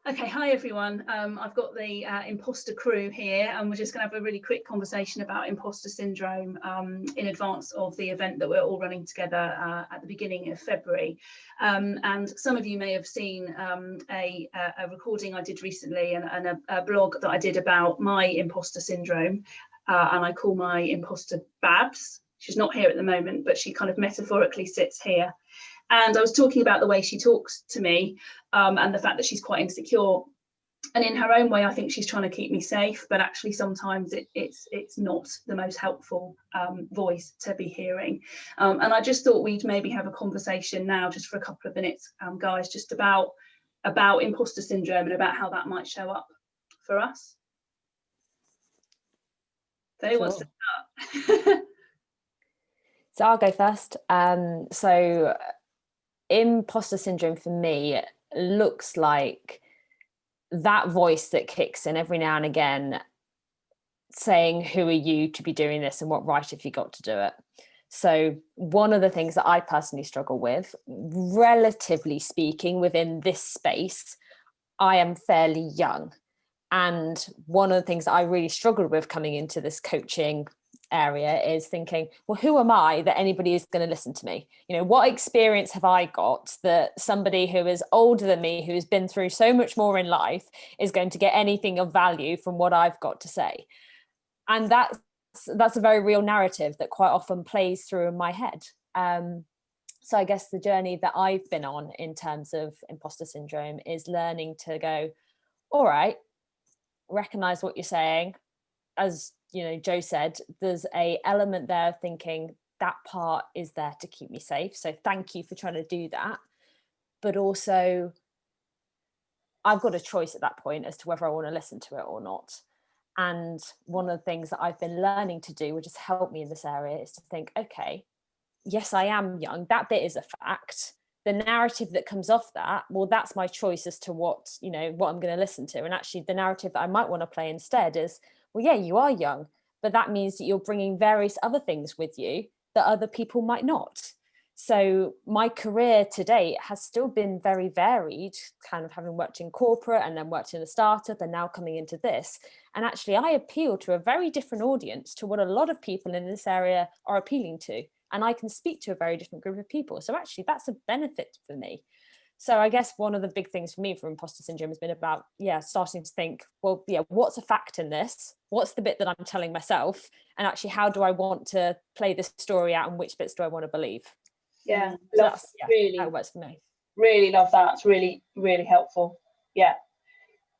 Okay, hi everyone. I've got the imposter crew here, and we're just going to have a really quick conversation about imposter syndrome in advance of the event that we're all running together at the beginning of February. And some of you may have seen a recording I did recently and a blog that I did about my imposter syndrome, and I call my imposter Babs. She's not here at the moment, but she kind of metaphorically sits here. And I was talking about the way she talks to me and the fact that she's quite insecure. And in her own way, I think she's trying to keep me safe, but actually sometimes it's not the most helpful voice to be hearing. And I just thought we'd maybe have a conversation now, just for a couple of minutes, guys, just about imposter syndrome and about how that might show up for us. So who wants to start? So I'll go first. So imposter syndrome for me looks like that voice that kicks in every now and again saying, who are you to be doing this and what right have you got to do it? So one of the things that I personally struggle with, relatively speaking, within this space, I am fairly young. And one of the things that I really struggled with coming into this coaching area is thinking, well, who am I that anybody is going to listen to me? You know, what experience have I got that somebody who is older than me, who has been through so much more in life, is going to get anything of value from what I've got to say? And that's a very real narrative that quite often plays through in my head. So I guess the journey that I've been on in terms of imposter syndrome is learning to go, all right, recognize what you're saying. As you know, Joe said, there's a element there of thinking that part is there to keep me safe. So thank you for trying to do that. But also, I've got a choice at that point as to whether I want to listen to it or not. And one of the things that I've been learning to do, which has helped me in this area, is to think, okay, yes, I am young. That bit is a fact. The narrative that comes off that, well, that's my choice as to what I'm going to listen to. And actually the narrative that I might want to play instead is, well, yeah, you are young, but that means that you're bringing various other things with you that other people might not. So my career to date has still been very varied, kind of having worked in corporate and then worked in a startup and now coming into this. And actually I appeal to a very different audience to what a lot of people in this area are appealing to. And I can speak to a very different group of people. So actually that's a benefit for me. So I guess one of the big things for me for imposter syndrome has been about, starting to think, well, what's a fact in this? What's the bit that I'm telling myself? And actually, how do I want to play this story out and which bits do I want to believe? Yeah, so that's really how it works for me. Really love that. It's really, really helpful. Yeah.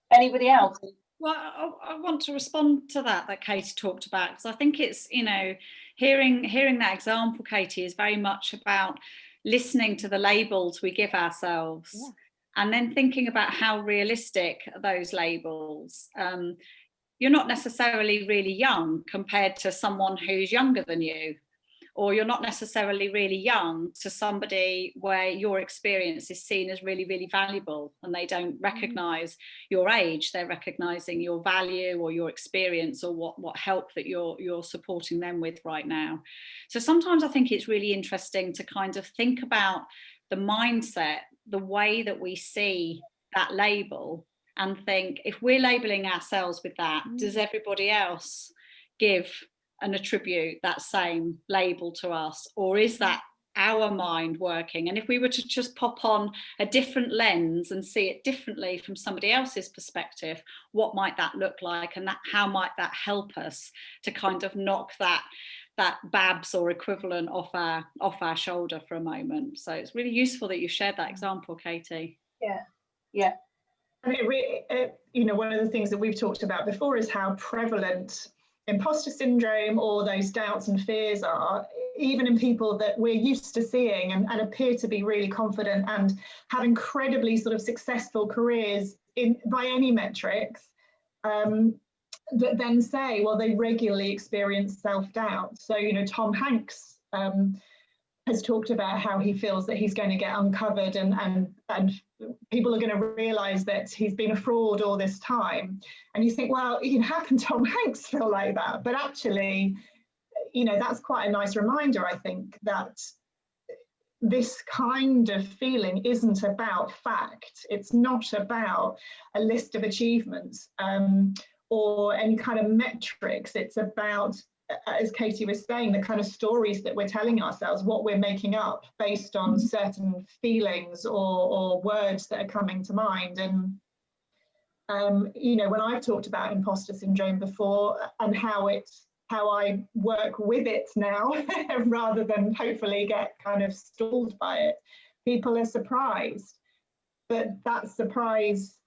Anybody else? Well, I want to respond to that Katie talked about, because I think it's, hearing that example, Katie, is very much about listening to the labels we give ourselves, and then thinking about how realistic are those labels. You're not necessarily really young compared to someone who's younger than you, or you're not necessarily really young to somebody where your experience is seen as really, really valuable, and they don't recognise your age. They're recognising your value or your experience or what help that you're supporting them with right now. So sometimes I think it's really interesting to kind of think about the mindset, the way that we see that label, and think, if we're labelling ourselves with that, does everybody else give and attribute that same label to us, or is that our mind working? And if we were to just pop on a different lens and see it differently from somebody else's perspective, what might that look like, and how might that help us to kind of knock that Babs or equivalent off our shoulder for a moment? So it's really useful that you shared that example, Katie. Yeah. One of the things that we've talked about before is how prevalent imposter syndrome or those doubts and fears are, even in people that we're used to seeing and appear to be really confident and have incredibly sort of successful careers by any metrics, that then say, well, they regularly experience self-doubt. So, Tom Hanks has talked about how he feels that he's going to get uncovered and people are going to realise that he's been a fraud all this time. And you think, well, how can Tom Hanks feel like that? But actually, that's quite a nice reminder, I think, that this kind of feeling isn't about fact. It's not about a list of achievements or any kind of metrics. It's about, as Katie was saying, the kind of stories that we're telling ourselves, what we're making up based on certain feelings or words that are coming to mind. And you know, when I've talked about imposter syndrome before and how I work with it now rather than hopefully get kind of stalled by it, people are surprised. But that surprise,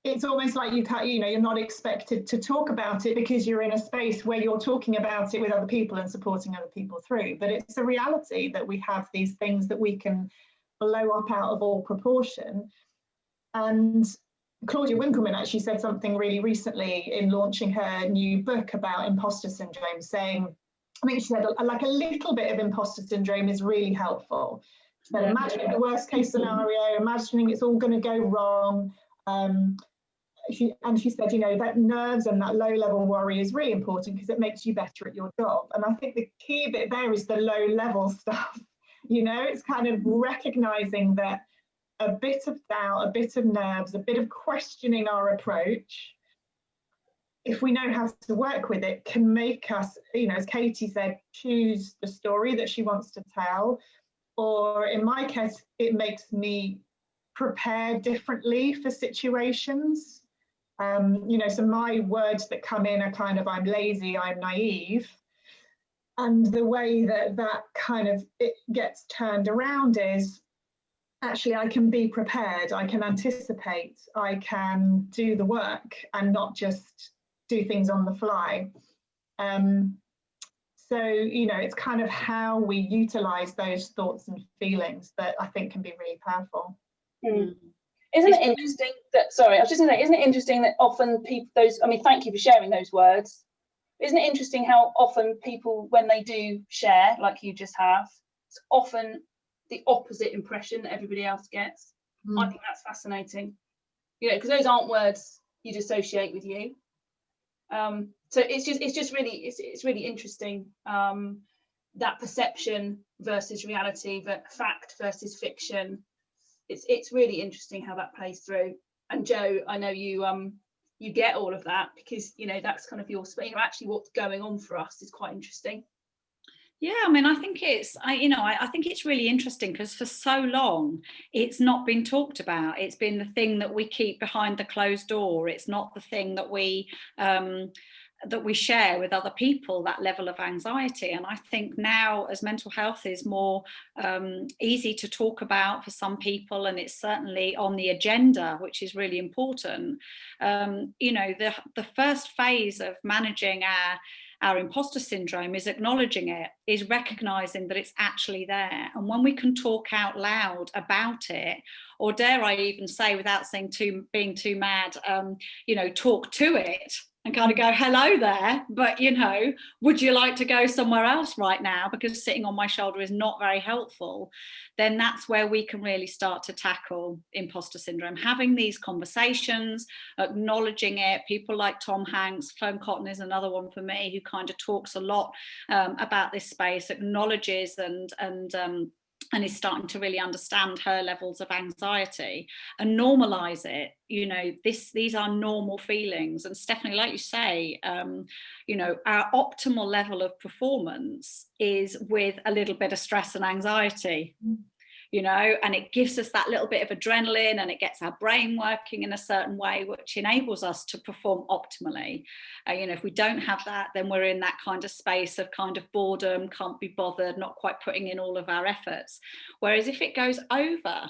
it's almost like you're not expected to talk about it because you're in a space where you're talking about it with other people and supporting other people through. But it's a reality that we have these things that we can blow up out of all proportion. And Claudia Winkleman actually said something really recently in launching her new book about imposter syndrome, saying, I think she said, like a little bit of imposter syndrome is really helpful. She said, imagining the worst case scenario, imagining it's all going to go wrong. She said, you know, that nerves and that low level worry is really important because it makes you better at your job. And I think the key bit there is the low level stuff. You know, it's kind of recognizing that a bit of doubt, a bit of nerves, a bit of questioning our approach, if we know how to work with it, can make us, you know, as Katie said, choose the story that she wants to tell. Or in my case, it makes me prepare differently for situations. You know, so my words that come in are kind of, I'm lazy, I'm naive. And the way that kind of it gets turned around is, actually, I can be prepared, I can anticipate, I can do the work and not just do things on the fly. So, you know, it's kind of how we utilize those thoughts and feelings that I think can be really powerful. Isn't it interesting that, sorry, I was just going to say, isn't it interesting that often people, thank you for sharing those words. Isn't it interesting how often people, when they do share, like you just have, it's often the opposite impression that everybody else gets. I think that's fascinating, you know, because those aren't words you'd associate with you. So it's really interesting, that perception versus reality, that fact versus fiction. It's really interesting how that plays through. And Jo, I know you get all of that because, you know, that's kind of your space. You know, actually what's going on for us is quite interesting. Yeah, I mean, I think I think it's really interesting because for so long it's not been talked about. It's been the thing that we keep behind the closed door. It's not the thing that we share with other people, that level of anxiety. And I think now, as mental health is more easy to talk about for some people, and it's certainly on the agenda, which is really important. You know, the first phase of managing our imposter syndrome is acknowledging it, is recognizing that it's actually there. And when we can talk out loud about it, or dare I even say, without being too mad, you know, talk to it and kind of go, hello there, but, you know, would you like to go somewhere else right now? Because sitting on my shoulder is not very helpful. Then that's where we can really start to tackle imposter syndrome. Having these conversations, acknowledging it. People like Tom Hanks, Fern Cotton is another one for me, who kind of talks a lot about this space, acknowledges and is starting to really understand her levels of anxiety and normalize it. You know, these are normal feelings. And Stephanie, like you say, you know, our optimal level of performance is with a little bit of stress and anxiety. You know, and it gives us that little bit of adrenaline and it gets our brain working in a certain way, which enables us to perform optimally. You know, if we don't have that, then we're in that kind of space of kind of boredom, can't be bothered, not quite putting in all of our efforts. Whereas if it goes over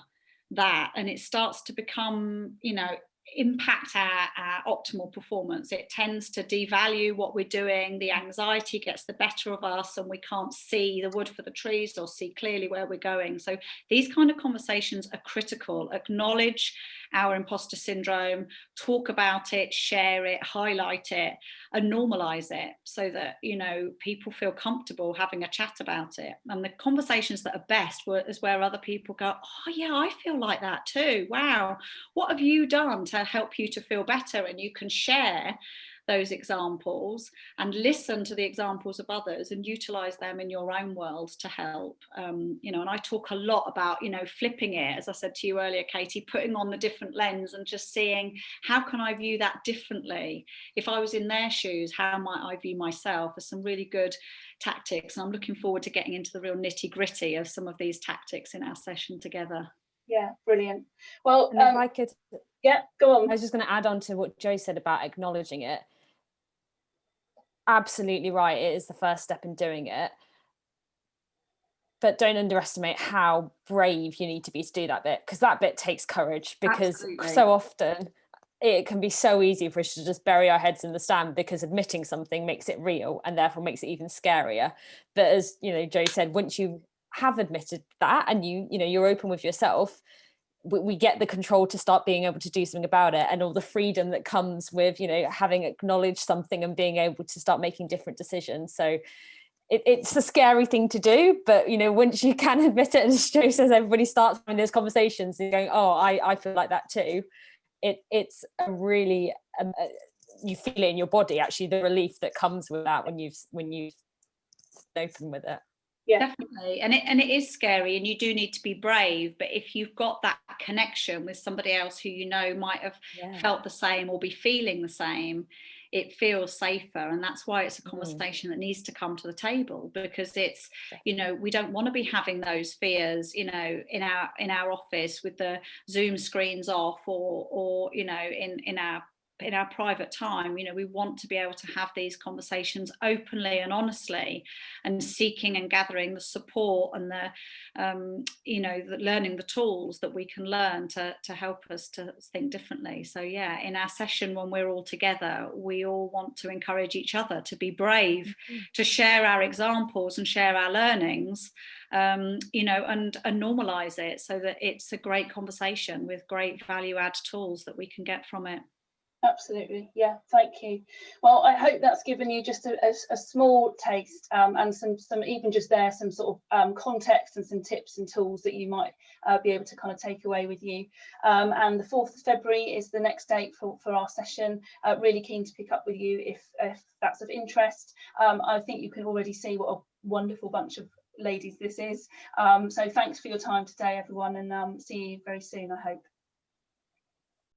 that and it starts to become, you know, impact our optimal performance, it tends to devalue what we're doing. The anxiety gets the better of us and we can't see the wood for the trees or see clearly where we're going. So these kind of conversations are critical. Acknowledge our imposter syndrome, talk about it, share it, highlight it, and normalize it so that, you know, people feel comfortable having a chat about it. And the conversations that are best is where other people go, oh yeah, I feel like that too. Wow, what have you done to help you to feel better? And you can share those examples and listen to the examples of others and utilize them in your own world to help. You know, and I talk a lot about, you know, flipping it, as I said to you earlier, Katie, putting on the different lens and just seeing, how can I view that differently? If I was in their shoes, how might I view myself? There's some really good tactics. I'm looking forward to getting into the real nitty-gritty of some of these tactics in our session together. Yeah, brilliant. Well, and if I could, yeah, go on. I was just going to add on to what Jo said about acknowledging it. Absolutely right, it is the first step in doing it, but don't underestimate how brave you need to be to do that bit, because that bit takes courage, because Absolutely. so often it can be so easy for us to just bury our heads in the sand, because admitting something makes it real and therefore makes it even scarier. But as you know, Jo said, once you have admitted that and you know you're open with yourself, we get the control to start being able to do something about it, and all the freedom that comes with, you know, having acknowledged something and being able to start making different decisions. So it's a scary thing to do, but you know, once you can admit it, and as Jo says, everybody starts having those conversations and going, oh, I feel like that too. It's a really you feel it in your body, actually, the relief that comes with that when you've open with it. Yeah, definitely. And it is scary, and you do need to be brave, but if you've got that connection with somebody else who you know might have felt the same or be feeling the same, it feels safer. And that's why it's a conversation that needs to come to the table, because it's, you know, we don't want to be having those fears, you know, in our office with the Zoom screens off, or you know, in our private time. You know, we want to be able to have these conversations openly and honestly, and seeking and gathering the support and the you know, learning the tools that we can learn to help us to think differently. So yeah, in our session when we're all together, we all want to encourage each other to be brave, to share our examples and share our learnings, you know, and normalize it, so that it's a great conversation with great value add tools that we can get from it. Absolutely, yeah, thank you. Well, I hope that's given you just a small taste, and some even just there some sort of context and some tips and tools that you might be able to kind of take away with you. And the 4th of February is the next date for our session. Really keen to pick up with you if that's of interest. I think you can already see what a wonderful bunch of ladies this is. So thanks for your time today, everyone, and see you very soon, I hope.